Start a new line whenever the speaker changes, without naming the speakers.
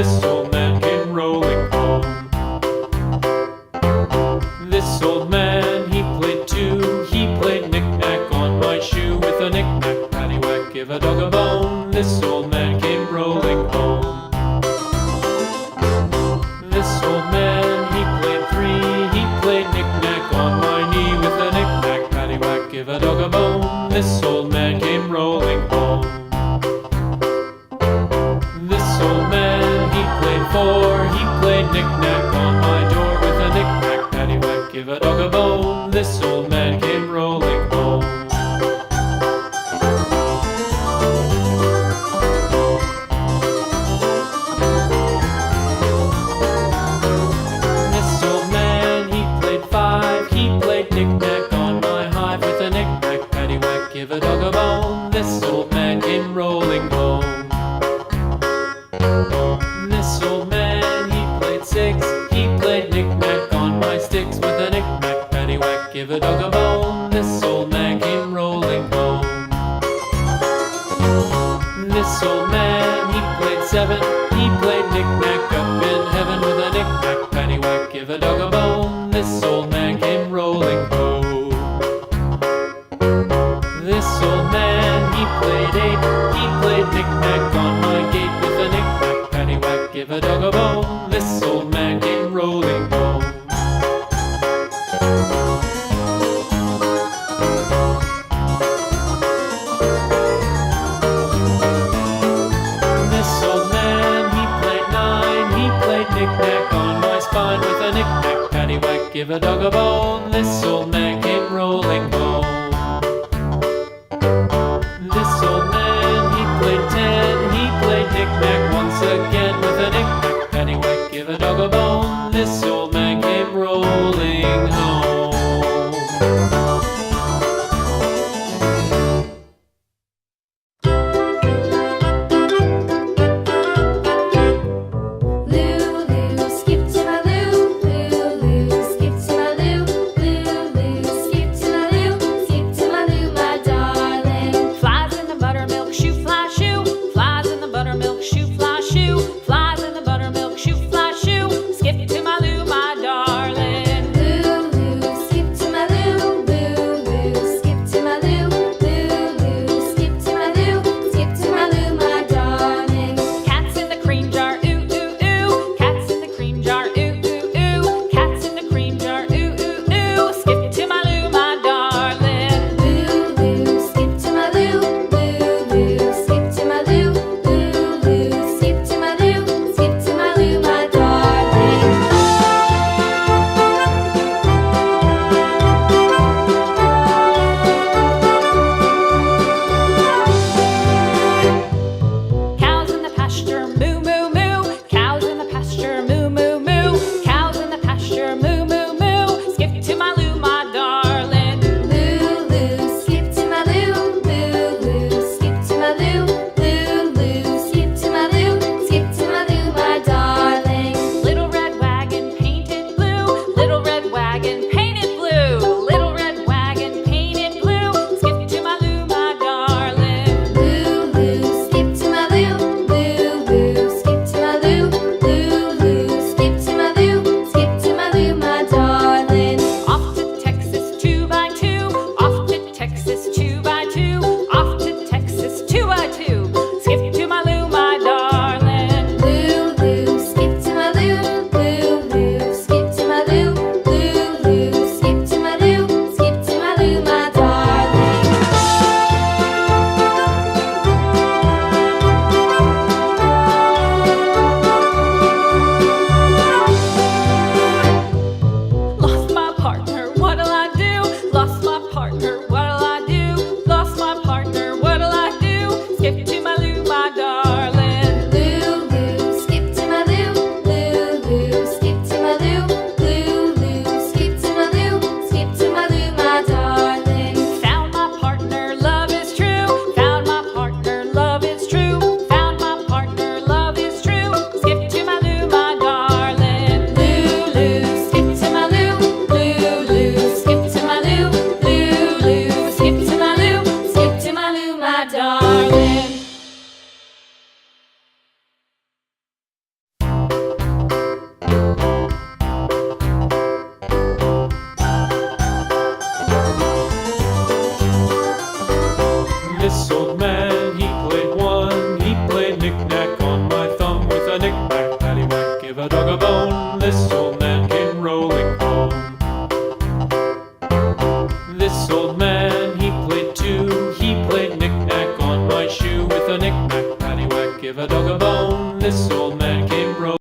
This old man came rolling home. This old man, he played too. He played knick-knack on my shoe. With a knick-knack, paddywhack, give a dog a bone. This old man came rolling home. This old man, he played three. He played knick-knack on my knee. With a knick-knack, paddywhack, give a dog a bone. This old man came rolling home. This old man, he played four. He played knick-knack on my door. With a knick-knack, paddywhack, give a dog a bone. This old man came rolling home. This old man, he played five. He played knick-knack on my hive. With a knick-knack, paddywhack, give a dog a bone. This old man came rolling home. This old man, he played six. He played knick-knack on my sticks. With a knick-knack, paddywhack, give a dog a bone. This old man came rolling home. This old man, he played seven. He played knick-knack up in heaven. With a knick-knack, paddywhack, give a dog a bone. This old man came rolling home. This old man, he played eight. He played knick-knack on my gate. With a knick-knack, paddywhack, give a dog a bone. This old man came rolling home. This old man, he played nine. He played knick-knack on my spine. With a knick-knack, paddywhack, give a dog a bone. This old man came rolling home.